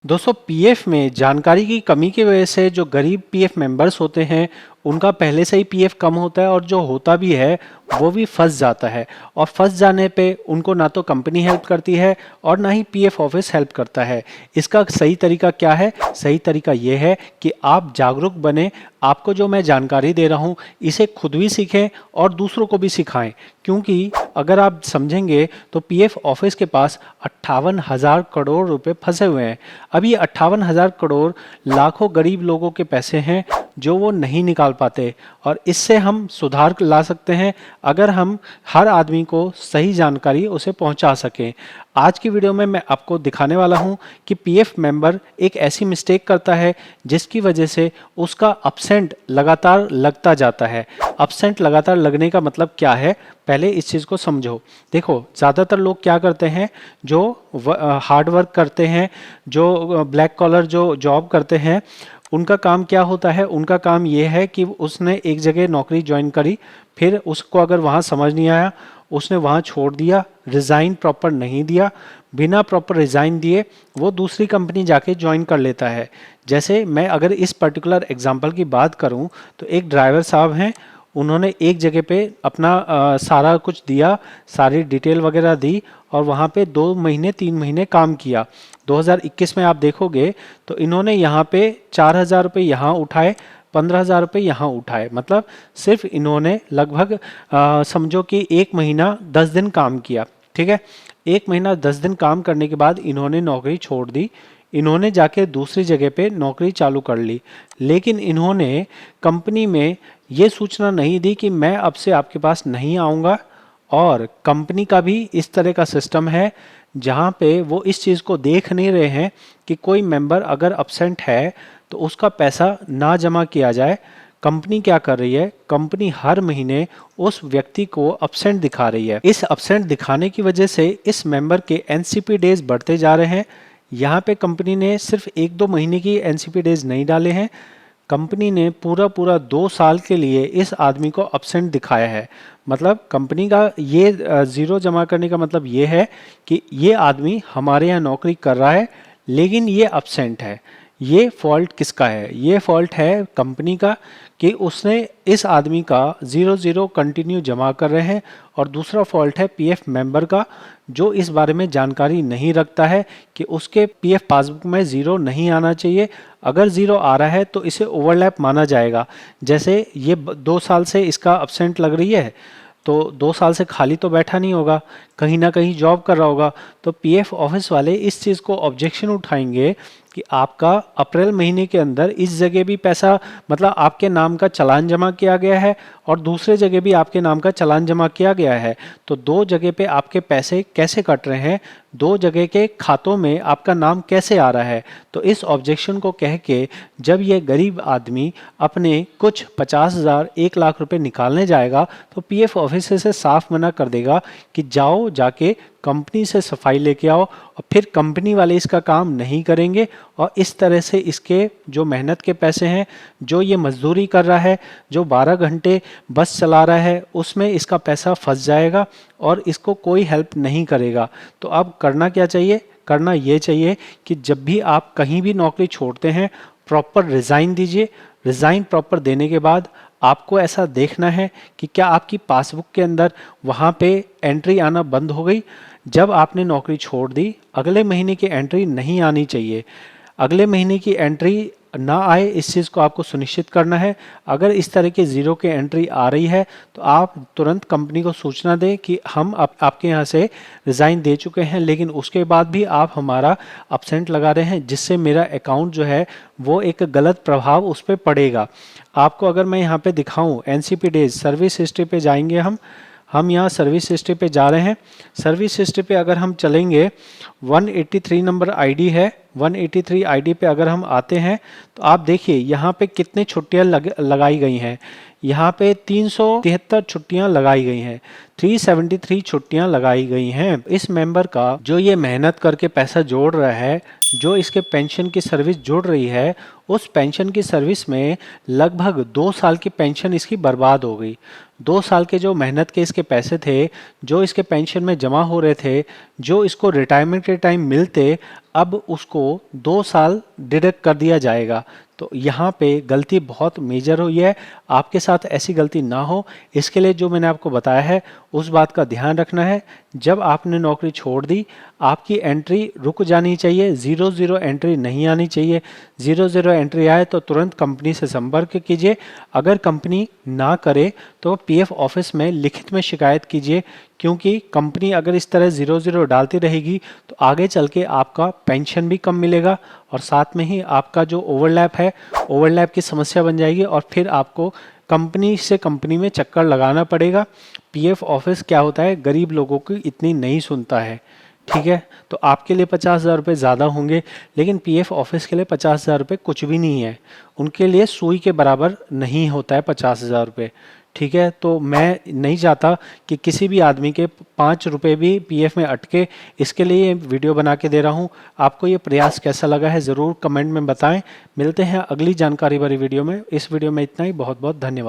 दोस्तों पीएफ में जानकारी की कमी की वजह से जो गरीब पीएफ मेंबर्स होते हैं उनका पहले से ही पीएफ कम होता है और जो होता भी है वो भी फंस जाता है। और फंस जाने पे उनको ना तो कंपनी हेल्प करती है और ना ही पीएफ ऑफिस हेल्प करता है। इसका सही तरीका क्या है? सही तरीका ये है कि आप जागरूक बने। आपको जो मैं जानकारी दे रहा हूँ इसे खुद भी सीखें और दूसरों को भी सिखाएं, क्योंकि अगर आप समझेंगे तो पीएफ ऑफिस के पास 58,000 करोड़ रुपए फंसे हुए हैं। अब ये 58,000 करोड़ लाखों गरीब लोगों के पैसे हैं जो वो नहीं निकाल पाते, और इससे हम सुधार ला सकते हैं अगर हम हर आदमी को सही जानकारी उसे पहुंचा सकें। आज की वीडियो में मैं आपको दिखाने वाला हूं कि पीएफ मेंबर एक ऐसी मिस्टेक करता है जिसकी वजह से उसका अपसेंट लगातार लगता जाता है। अपसेंट लगातार लगने का मतलब क्या है, पहले इस चीज़ को समझो। देखो, ज़्यादातर लोग क्या करते हैं, जो हार्ड वर्क करते हैं, जो ब्लैक कॉलर जो जॉब करते हैं, उनका काम क्या होता है? उनका काम ये है कि उसने एक जगह नौकरी ज्वाइन करी, फिर उसको अगर वहाँ समझ नहीं आया उसने वहाँ छोड़ दिया, रिज़ाइन प्रॉपर नहीं दिया, बिना प्रॉपर रिज़ाइन दिए वो दूसरी कंपनी जाके ज्वाइन कर लेता है। जैसे मैं अगर इस पर्टिकुलर एग्जांपल की बात करूं तो एक ड्राइवर साहब हैं, उन्होंने एक जगह पे अपना सारा कुछ दिया, सारी डिटेल वगैरह दी और वहाँ पे 2 महीने 3 महीने काम किया। 2021 में आप देखोगे तो इन्होंने यहाँ पे 4,000 रुपये यहाँ उठाए, 15,000 रुपये यहाँ उठाए। मतलब सिर्फ इन्होंने लगभग समझो कि 1 महीना 10 दिन काम किया। ठीक है, 1 महीना 10 दिन काम करने के बाद इन्होंने नौकरी छोड़ दी। इन्होंने जाके दूसरी जगह पे नौकरी चालू कर ली, लेकिन इन्होंने कंपनी में ये सूचना नहीं दी कि मैं अब से आपके पास नहीं आऊँगा। और कंपनी का भी इस तरह का सिस्टम है जहाँ पे वो इस चीज़ को देख नहीं रहे हैं कि कोई मेंबर अगर अपसेंट है तो उसका पैसा ना जमा किया जाए। कंपनी क्या कर रही है? कंपनी हर महीने उस व्यक्ति को अपसेंट दिखा रही है। इस अपसेंट दिखाने की वजह से इस मेंबर के एनसीपी डेज बढ़ते जा रहे हैं। यहाँ पे कंपनी ने सिर्फ 1-2 महीने की एनसीपी डेज नहीं डाले हैं, कंपनी ने पूरा पूरा 2 साल के लिए इस आदमी को अपसेंट दिखाया है। मतलब कंपनी का ये ज़ीरो जमा करने का मतलब ये है कि ये आदमी हमारे यहाँ नौकरी कर रहा है लेकिन ये अपसेंट है। ये फॉल्ट किसका है? ये फॉल्ट है कंपनी का कि उसने इस आदमी का 0-0 कंटिन्यू जमा कर रहे हैं। और दूसरा फॉल्ट है पीएफ मेंबर का, जो इस बारे में जानकारी नहीं रखता है कि उसके पीएफ पासबुक में 0 नहीं आना चाहिए। अगर 0 आ रहा है तो इसे ओवरलैप माना जाएगा। जैसे ये 2 साल से इसका अपसेंट लग रही है तो 2 साल से खाली तो बैठा नहीं होगा, कहीं ना कहीं जॉब कर रहा होगा। तो पीएफ ऑफिस वाले इस चीज़ को ऑब्जेक्शन उठाएंगे कि आपका अप्रैल महीने के अंदर इस जगह भी पैसा, मतलब आपके नाम का चालान जमा किया गया है और दूसरे जगह भी आपके नाम का चालान जमा किया गया है, तो 2 जगह पे आपके पैसे कैसे कट रहे हैं? 2 जगह के खातों में आपका नाम कैसे आ रहा है? तो इस ऑब्जेक्शन को कह के जब ये गरीब आदमी अपने कुछ 50,000 1 लाख रुपए निकालने जाएगा तो पीएफ ऑफिस से साफ मना कर देगा कि जाओ जाके कंपनी से सफाई लेके आओ। और फिर कंपनी वाले इसका काम नहीं करेंगे और इस तरह से इसके जो मेहनत के पैसे हैं, जो ये मजदूरी कर रहा है, जो 12 घंटे बस चला रहा है, उसमें इसका पैसा फंस जाएगा और इसको कोई हेल्प नहीं करेगा। तो अब करना क्या चाहिए? करना ये चाहिए कि जब भी आप कहीं भी नौकरी छोड़ते हैं प्रॉपर रिज़ाइन दीजिए। रिज़ाइन प्रॉपर देने के बाद आपको ऐसा देखना है कि क्या आपकी पासबुक के अंदर वहाँ पे एंट्री आना बंद हो गई। जब आपने नौकरी छोड़ दी, अगले महीने की एंट्री नहीं आनी चाहिए। अगले महीने की एंट्री ना आए इस चीज़ को आपको सुनिश्चित करना है। अगर इस तरह की 0 की एंट्री आ रही है तो आप तुरंत कंपनी को सूचना दें कि हम आपके यहाँ से रिज़ाइन दे चुके हैं, लेकिन उसके बाद भी आप हमारा अपसेंट लगा रहे हैं, जिससे मेरा अकाउंट जो है वो एक गलत प्रभाव उस पर पड़ेगा। आपको अगर मैं यहाँ पे दिखाऊं एनसीपी डेज, सर्विस हिस्ट्री पे जाएंगे हम यहाँ सर्विस हिस्ट्री पे जा रहे हैं। सर्विस हिस्ट्री पे अगर हम चलेंगे 183 नंबर आईडी है, 183 आईडी पे अगर हम आते हैं तो आप देखिए यहाँ पे कितने छुट्टियाँ लगाई गई हैं। यहाँ पे 373 छुट्टियाँ लगाई गई हैं, 373 छुट्टियाँ लगाई गई हैं। इस मेंबर का जो ये मेहनत करके पैसा जोड़ रहा है, जो इसके पेंशन की सर्विस जुड़ रही है, उस पेंशन की सर्विस में लगभग 2 साल की पेंशन इसकी बर्बाद हो गई। 2 साल के जो मेहनत के इसके पैसे थे, जो इसके पेंशन में जमा हो रहे थे, जो इसको रिटायरमेंट के टाइम मिलते, अब उसको 2 साल डिडक्ट कर दिया जाएगा। तो यहाँ पे गलती बहुत मेजर हुई है, आपके साथ ऐसी गलती ना हो इसके लिए जो मैंने आपको बताया है उस बात का ध्यान रखना है। जब आपने नौकरी छोड़ दी आपकी एंट्री रुक जानी चाहिए, 00 एंट्री नहीं आनी चाहिए। 00 एंट्री आए तो तुरंत कंपनी से संपर्क कीजिए। अगर कंपनी ना करे तो पीएफ ऑफिस में लिखित में शिकायत कीजिए, क्योंकि कंपनी अगर इस तरह 00 डालती रहेगी तो आगे चल के आपका पेंशन भी कम मिलेगा और साथ में ही आपका जो ओवरलैप है, ओवरलैप की समस्या बन जाएगी और फिर आपको कंपनी से कंपनी में चक्कर लगाना पड़ेगा। पीएफ ऑफिस क्या होता है, गरीब लोगों की इतनी नहीं सुनता है, ठीक है। तो आपके लिए 50,000 रुपये ज़्यादा होंगे, लेकिन पीएफ ऑफिस के लिए 50,000 रुपये कुछ भी नहीं है, उनके लिए सुई के बराबर नहीं होता है 50,000 रुपये, ठीक है। तो मैं नहीं चाहता कि किसी भी आदमी के 5 रुपये भी पीएफ में अटके, इसके लिए ये वीडियो बना के दे रहा हूँ। आपको ये प्रयास कैसा लगा है ज़रूर कमेंट में बताएं। मिलते हैं अगली जानकारी भरी वीडियो में। इस वीडियो में इतना ही, बहुत बहुत धन्यवाद।